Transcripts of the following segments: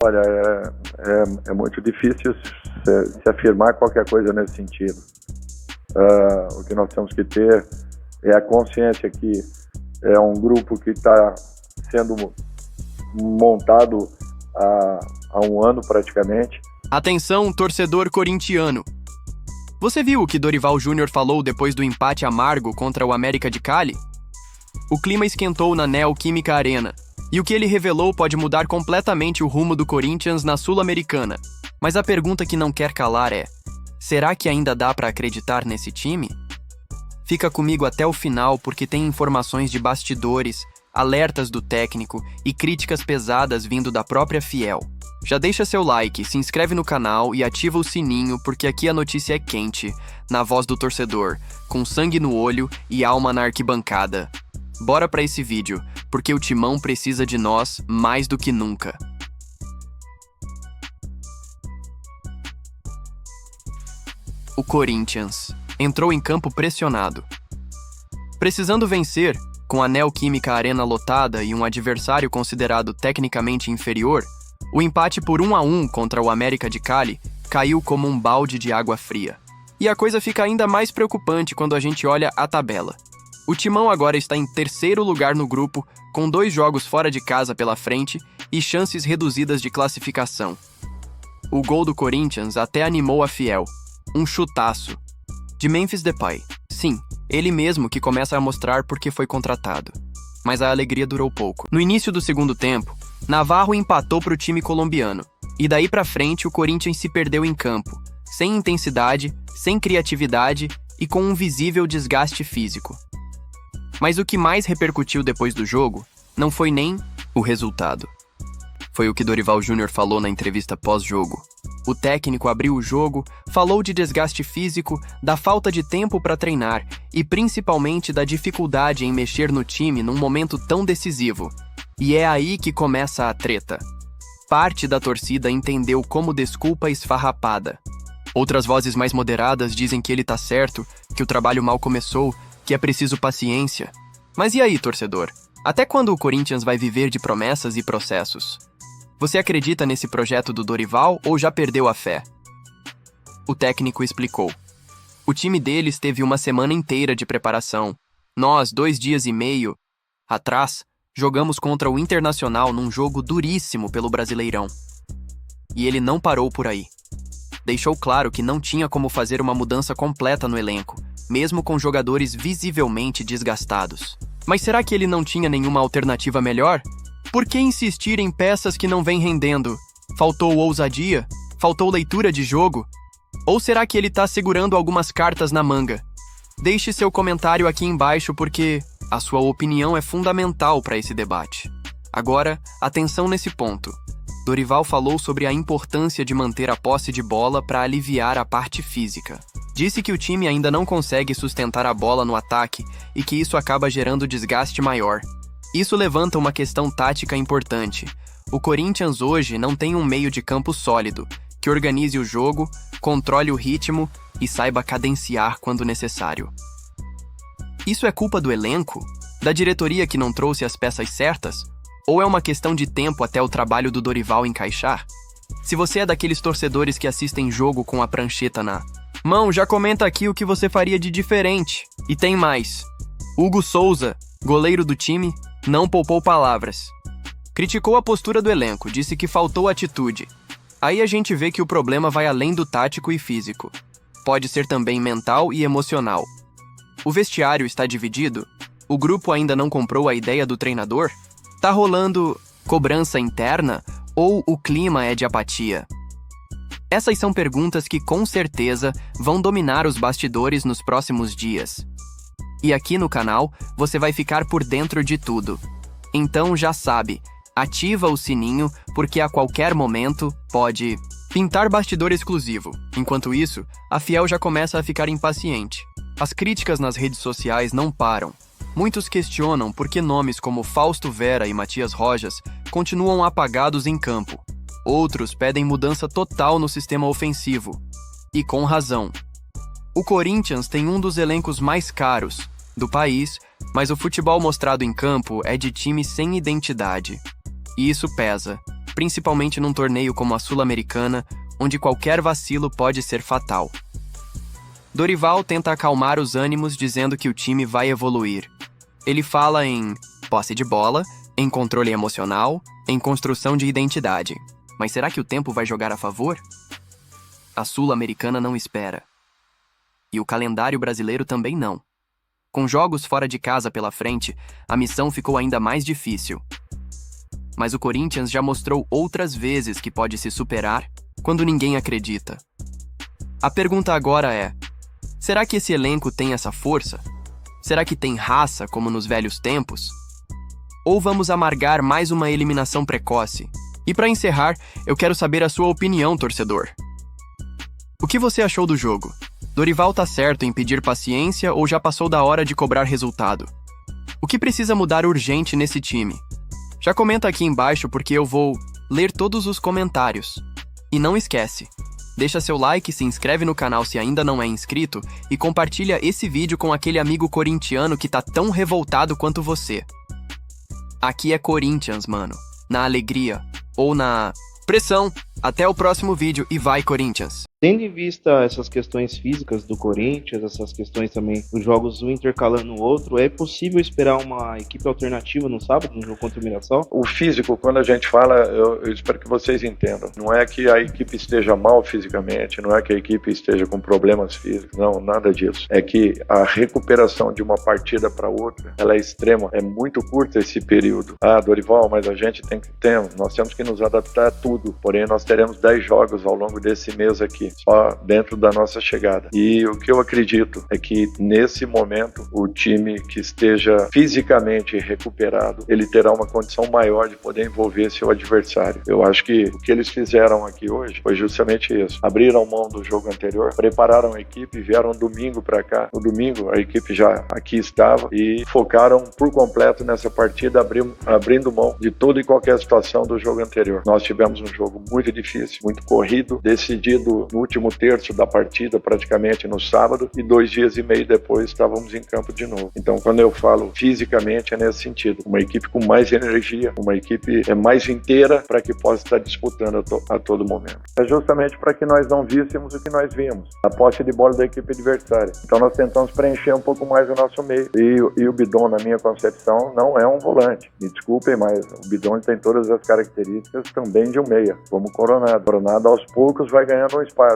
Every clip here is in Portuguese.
Olha, é muito difícil se afirmar qualquer coisa nesse sentido. O que nós temos que ter é a consciência que é um grupo que está sendo montado há um ano praticamente. Atenção, torcedor corintiano. Você viu o que Dorival Júnior falou depois do empate amargo contra o América de Cali? O clima esquentou na Neoquímica Arena, e o que ele revelou pode mudar completamente o rumo do Corinthians na Sul-Americana. Mas a pergunta que não quer calar é: será que ainda dá para acreditar nesse time? Fica comigo até o final porque tem informações de bastidores, alertas do técnico e críticas pesadas vindo da própria Fiel. Já deixa seu like, se inscreve no canal e ativa o sininho porque aqui a notícia é quente, na voz do torcedor, com sangue no olho e alma na arquibancada. Bora pra esse vídeo, porque o Timão precisa de nós mais do que nunca. O Corinthians entrou em campo pressionado. Precisando vencer, com a Neoquímica Arena lotada e um adversário considerado tecnicamente inferior, o empate por 1-1 contra o América de Cali caiu como um balde de água fria. E a coisa fica ainda mais preocupante quando a gente olha a tabela. O Timão agora está em terceiro lugar no grupo, com 2 jogos fora de casa pela frente e chances reduzidas de classificação. O gol do Corinthians até animou a Fiel. Um chutaço. De Memphis Depay. Sim, ele mesmo que começa a mostrar por que foi contratado. Mas a alegria durou pouco. No início do segundo tempo, Navarro empatou para o time colombiano. E daí pra frente o Corinthians se perdeu em campo, sem intensidade, sem criatividade e com um visível desgaste físico. Mas o que mais repercutiu depois do jogo não foi nem o resultado. Foi o que Dorival Júnior falou na entrevista pós-jogo. O técnico abriu o jogo, falou de desgaste físico, da falta de tempo para treinar e principalmente da dificuldade em mexer no time num momento tão decisivo. E é aí que começa a treta. Parte da torcida entendeu como desculpa esfarrapada. Outras vozes mais moderadas dizem que ele tá certo, que o trabalho mal começou, que é preciso paciência. Mas e aí, torcedor? Até quando o Corinthians vai viver de promessas e processos? Você acredita nesse projeto do Dorival ou já perdeu a fé? O técnico explicou. O time deles teve uma semana inteira de preparação. Nós, 2 dias e meio atrás, jogamos contra o Internacional num jogo duríssimo pelo Brasileirão. E ele não parou por aí. Deixou claro que não tinha como fazer uma mudança completa no elenco, mesmo com jogadores visivelmente desgastados. Mas será que ele não tinha nenhuma alternativa melhor? Por que insistir em peças que não vêm rendendo? Faltou ousadia? Faltou leitura de jogo? Ou será que ele está segurando algumas cartas na manga? Deixe seu comentário aqui embaixo porque a sua opinião é fundamental para esse debate. Agora, atenção nesse ponto. Dorival falou sobre a importância de manter a posse de bola para aliviar a parte física. Disse que o time ainda não consegue sustentar a bola no ataque e que isso acaba gerando desgaste maior. Isso levanta uma questão tática importante. O Corinthians hoje não tem um meio de campo sólido, que organize o jogo, controle o ritmo e saiba cadenciar quando necessário. Isso é culpa do elenco? Da diretoria que não trouxe as peças certas? Ou é uma questão de tempo até o trabalho do Dorival encaixar? Se você é daqueles torcedores que assistem jogo com a prancheta na mão, já comenta aqui o que você faria de diferente. E tem mais. Hugo Souza, goleiro do time, não poupou palavras. Criticou a postura do elenco, disse que faltou atitude. Aí a gente vê que o problema vai além do tático e físico. Pode ser também mental e emocional. O vestiário está dividido? O grupo ainda não comprou a ideia do treinador? Tá rolando cobrança interna ou o clima é de apatia? Essas são perguntas que com certeza vão dominar os bastidores nos próximos dias. E aqui no canal você vai ficar por dentro de tudo. Então já sabe, ativa o sininho porque a qualquer momento pode pintar bastidor exclusivo. Enquanto isso, a Fiel já começa a ficar impaciente. As críticas nas redes sociais não param. Muitos questionam por que nomes como Fausto Vera e Matias Rojas continuam apagados em campo. Outros pedem mudança total no sistema ofensivo. E com razão. O Corinthians tem um dos elencos mais caros do país, mas o futebol mostrado em campo é de time sem identidade. E isso pesa. principalmente num torneio como a Sul-Americana, onde qualquer vacilo pode ser fatal. Dorival tenta acalmar os ânimos dizendo que o time vai evoluir. Ele fala em posse de bola, em controle emocional, em construção de identidade. Mas será que o tempo vai jogar a favor? A Sul-Americana não espera. E o calendário brasileiro também não. Com jogos fora de casa pela frente, a missão ficou ainda mais difícil. Mas o Corinthians já mostrou outras vezes que pode se superar quando ninguém acredita. A pergunta agora é: será que esse elenco tem essa força? Será que tem raça como nos velhos tempos? Ou vamos amargar mais uma eliminação precoce? E para encerrar, eu quero saber a sua opinião, torcedor. O que você achou do jogo? Dorival tá certo em pedir paciência ou já passou da hora de cobrar resultado? O que precisa mudar urgente nesse time? Já comenta aqui embaixo porque eu vou ler todos os comentários. E não esquece, deixa seu like, se inscreve no canal se ainda não é inscrito e compartilha esse vídeo com aquele amigo corintiano que tá tão revoltado quanto você. Aqui é Corinthians, mano. Na alegria ou na pressão. Até o próximo vídeo e vai, Corinthians! Tendo em vista essas questões físicas do Corinthians, essas questões também dos jogos um intercalando o outro, é possível esperar uma equipe alternativa no sábado, no jogo contra o Mirassol? O físico, quando a gente fala, eu espero que vocês entendam. Não é que a equipe esteja mal fisicamente, não é que a equipe esteja com problemas físicos, não, nada disso. É que a recuperação de uma partida para outra, ela é extrema, é muito curta esse período. Ah, Dorival, mas a gente nós temos que nos adaptar a tudo, porém nós teremos 10 jogos ao longo desse mês aqui, só dentro da nossa chegada. E o que eu acredito é que nesse momento o time que esteja fisicamente recuperado, ele terá uma condição maior de poder envolver seu adversário. Eu acho que o que eles fizeram aqui hoje foi justamente isso. Abriram mão do jogo anterior, prepararam a equipe, vieram domingo para cá. No domingo a equipe já aqui estava e focaram por completo nessa partida, abrindo mão de toda e qualquer situação do jogo anterior. Nós tivemos um jogo muito difícil, muito corrido, decidido no último terço da partida, praticamente no sábado, e 2 dias e meio depois estávamos em campo de novo. Então, quando eu falo fisicamente, é nesse sentido. Uma equipe com mais energia, uma equipe mais inteira para que possa estar disputando a todo momento. É justamente para que nós não víssemos o que nós vimos, a posse de bola da equipe adversária. Então, nós tentamos preencher um pouco mais o nosso meio. E o Bidon, na minha concepção, não é um volante. Me desculpem, mas o Bidon tem todas as características também de um meia, como o Coronado. O Coronado, aos poucos, vai ganhando um espaço.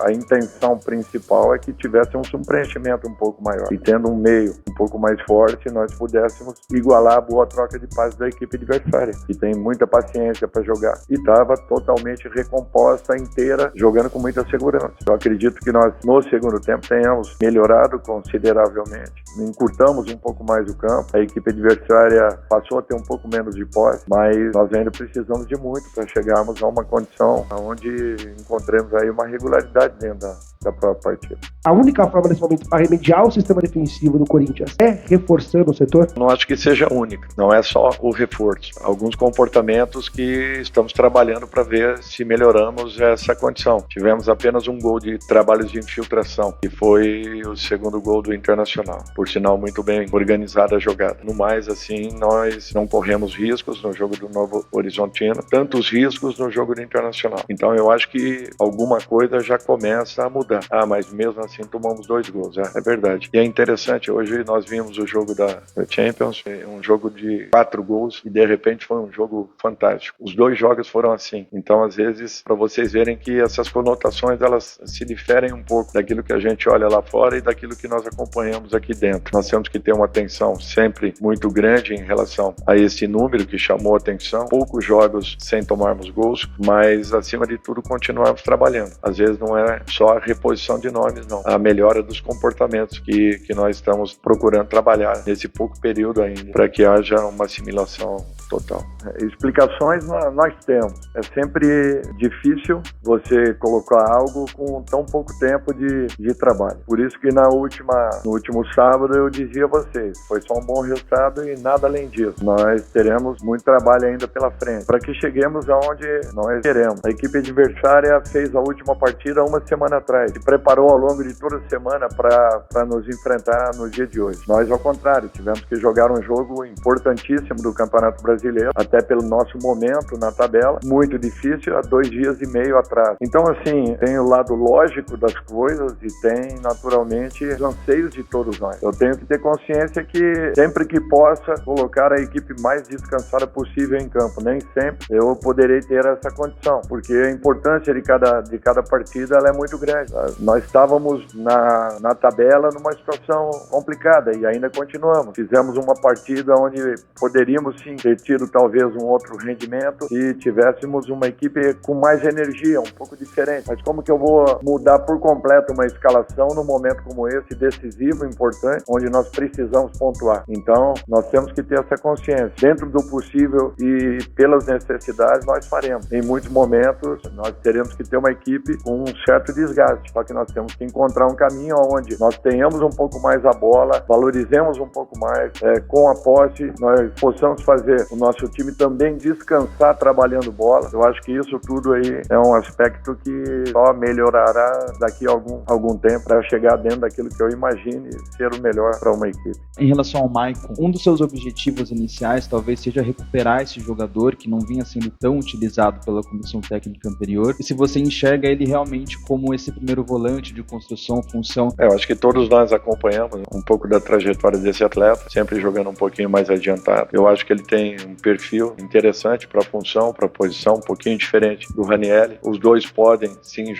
A intenção principal é que tivéssemos um preenchimento um pouco maior. E tendo um meio um pouco mais forte, nós pudéssemos igualar a boa troca de passes da equipe adversária, que tem muita paciência para jogar. E estava totalmente recomposta, inteira, jogando com muita segurança. Eu acredito que nós, no segundo tempo, tenhamos melhorado consideravelmente. Encurtamos um pouco mais o campo. A equipe adversária passou a ter um pouco menos de posse, mas nós ainda precisamos de muito para chegarmos a uma condição onde encontremos aí uma regularidade dentro da própria partida. A única forma nesse momento para remediar o sistema defensivo do Corinthians é reforçando o setor? Não acho que seja única, não é só o reforço. Alguns comportamentos que estamos trabalhando para ver se melhoramos essa condição. Tivemos apenas um gol de trabalhos de infiltração, que foi o segundo gol do Internacional. Por sinal, muito bem organizada a jogada. No mais, assim, nós não corremos riscos no jogo do Novo Horizontino, tantos riscos no jogo do Internacional. Então eu acho que alguma coisa já começa a mudar. Ah, mas mesmo assim tomamos 2 gols, é verdade. E é interessante, hoje nós vimos o jogo da Champions, um jogo de 4 gols e de repente foi um jogo fantástico. Os 2 jogos foram assim. Então, às vezes, para vocês verem que essas conotações, elas se diferem um pouco daquilo que a gente olha lá fora e daquilo que nós acompanhamos aqui dentro. Nós temos que ter uma atenção sempre muito grande em relação a esse número que chamou a atenção. Poucos jogos sem tomarmos gols, mas acima de tudo continuamos trabalhando. Às vezes não é só a reposição de nomes, não. A melhora dos comportamentos que nós estamos procurando trabalhar nesse pouco período ainda, para que haja uma assimilação total. Explicações nós temos. É sempre difícil você colocar algo com tão pouco tempo de trabalho. Por isso que no último sábado eu dizia a vocês, foi só um bom resultado e nada além disso. Nós teremos muito trabalho ainda pela frente, para que cheguemos aonde nós queremos. A equipe adversária fez a última partida uma semana atrás, se preparou ao longo de toda a semana para nos enfrentar no dia de hoje. Nós, ao contrário, tivemos que jogar um jogo importantíssimo do Campeonato Brasileiro brasileiro, até pelo nosso momento na tabela, muito difícil há 2 dias e meio atrás. Então, assim, tem o lado lógico das coisas e tem, naturalmente, os anseios de todos nós. Eu tenho que ter consciência que, sempre que possa, colocar a equipe mais descansada possível em campo. Nem sempre eu poderei ter essa condição, porque a importância de cada partida ela é muito grande. Nós estávamos na tabela numa situação complicada e ainda continuamos. Fizemos uma partida onde poderíamos sim ter tido talvez um outro rendimento se tivéssemos uma equipe com mais energia, um pouco diferente. Mas como que eu vou mudar por completo uma escalação num momento como esse, decisivo, importante, onde nós precisamos pontuar? Então, nós temos que ter essa consciência. Dentro do possível e pelas necessidades, nós faremos. Em muitos momentos, nós teremos que ter uma equipe com um certo desgaste. Só que nós temos que encontrar um caminho onde nós tenhamos um pouco mais a bola, valorizemos um pouco mais com a posse, nós possamos fazer o nosso time também descansar trabalhando bola. Eu acho que isso tudo aí é um aspecto que só melhorará daqui a algum tempo para chegar dentro daquilo que eu imagine ser o melhor para uma equipe. Em relação ao Maicon, um dos seus objetivos iniciais talvez seja recuperar esse jogador que não vinha sendo tão utilizado pela comissão técnica anterior, e se você enxerga ele realmente como esse primeiro volante de construção, função. Eu acho que todos nós acompanhamos um pouco da trajetória desse atleta, sempre jogando um pouquinho mais adiantado. Eu acho que ele tem um perfil interessante para a função, para a posição, um pouquinho diferente do Ranieri. Os dois podem sim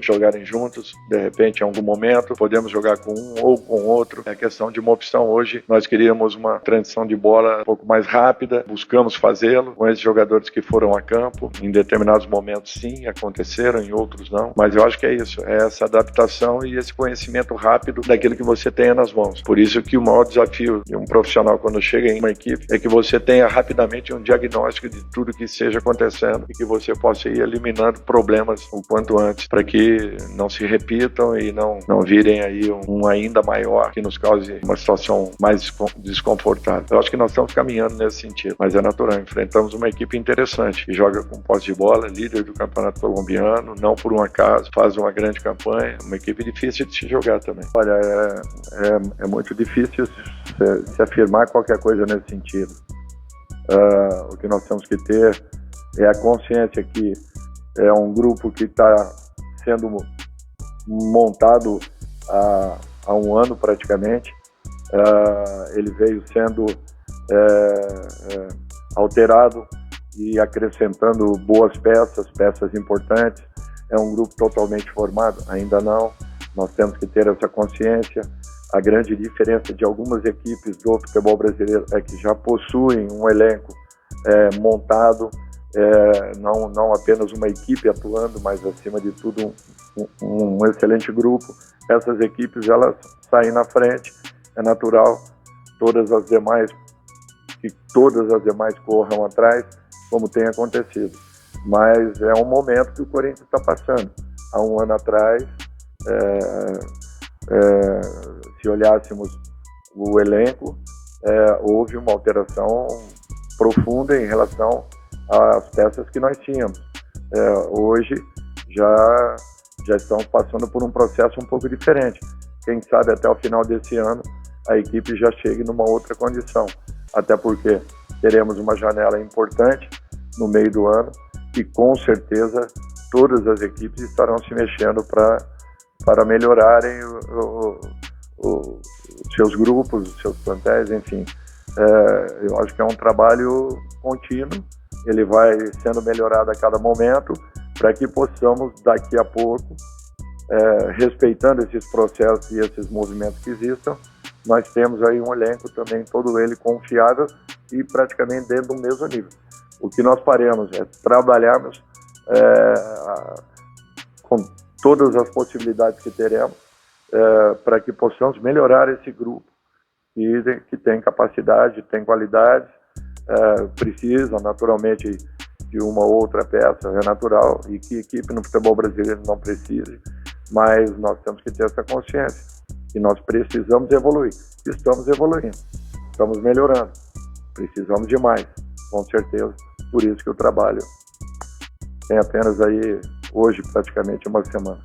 jogarem juntos, de repente em algum momento podemos jogar com um ou com outro. É questão de uma opção. Hoje nós queríamos uma transição de bola um pouco mais rápida, buscamos fazê-lo com esses jogadores que foram a campo. Em determinados momentos sim aconteceram, em outros não, mas eu acho que é isso, é essa adaptação e esse conhecimento rápido daquilo que você tenha nas mãos. Por isso que o maior desafio de um profissional quando chega em uma equipe é que você tenha rapidamente um diagnóstico de tudo que esteja acontecendo e que você possa ir eliminando problemas o quanto antes, para que não se repitam e não virem aí um ainda maior que nos cause uma situação mais desconfortável. Eu acho que nós estamos caminhando nesse sentido, mas é natural, enfrentamos uma equipe interessante, que joga com posse de bola, líder do campeonato colombiano, não por um acaso, faz uma grande campanha, uma equipe difícil de se jogar também. Olha, é muito difícil se afirmar qualquer coisa nesse sentido. O que nós temos que ter é a consciência que é um grupo que está sendo montado há um ano praticamente. Ele veio sendo alterado e acrescentando boas peças importantes. É um grupo totalmente formado? Ainda não. Nós temos que ter essa consciência. A grande diferença de algumas equipes do futebol brasileiro é que já possuem um elenco montado, não apenas uma equipe atuando, mas acima de tudo um excelente grupo. Essas equipes elas saem na frente, é natural, todas as demais corram atrás, como tem acontecido. Mas é um momento que o Corinthians está passando. Há um ano atrás, se olhássemos o elenco, houve uma alteração profunda em relação às peças que nós tínhamos. Hoje já estamos passando por um processo um pouco diferente. Quem sabe até o final desse ano a equipe já chegue numa outra condição, até porque teremos uma janela importante no meio do ano e com certeza todas as equipes estarão se mexendo para melhorarem os seus grupos, os seus plantéis, enfim. Eu acho que é um trabalho contínuo, ele vai sendo melhorado a cada momento para que possamos, daqui a pouco, respeitando esses processos e esses movimentos que existam, nós temos aí um elenco também, todo ele confiável e praticamente dentro do mesmo nível. O que nós faremos é trabalharmos com todas as possibilidades que teremos para que possamos melhorar esse grupo que tem capacidade, tem qualidade, precisa naturalmente de uma outra peça, é natural, e que equipe no futebol brasileiro não precise, mas nós temos que ter essa consciência que nós precisamos evoluir. Estamos evoluindo, estamos melhorando, precisamos de mais, com certeza. Por isso que o trabalho tem apenas aí, hoje, praticamente uma semana.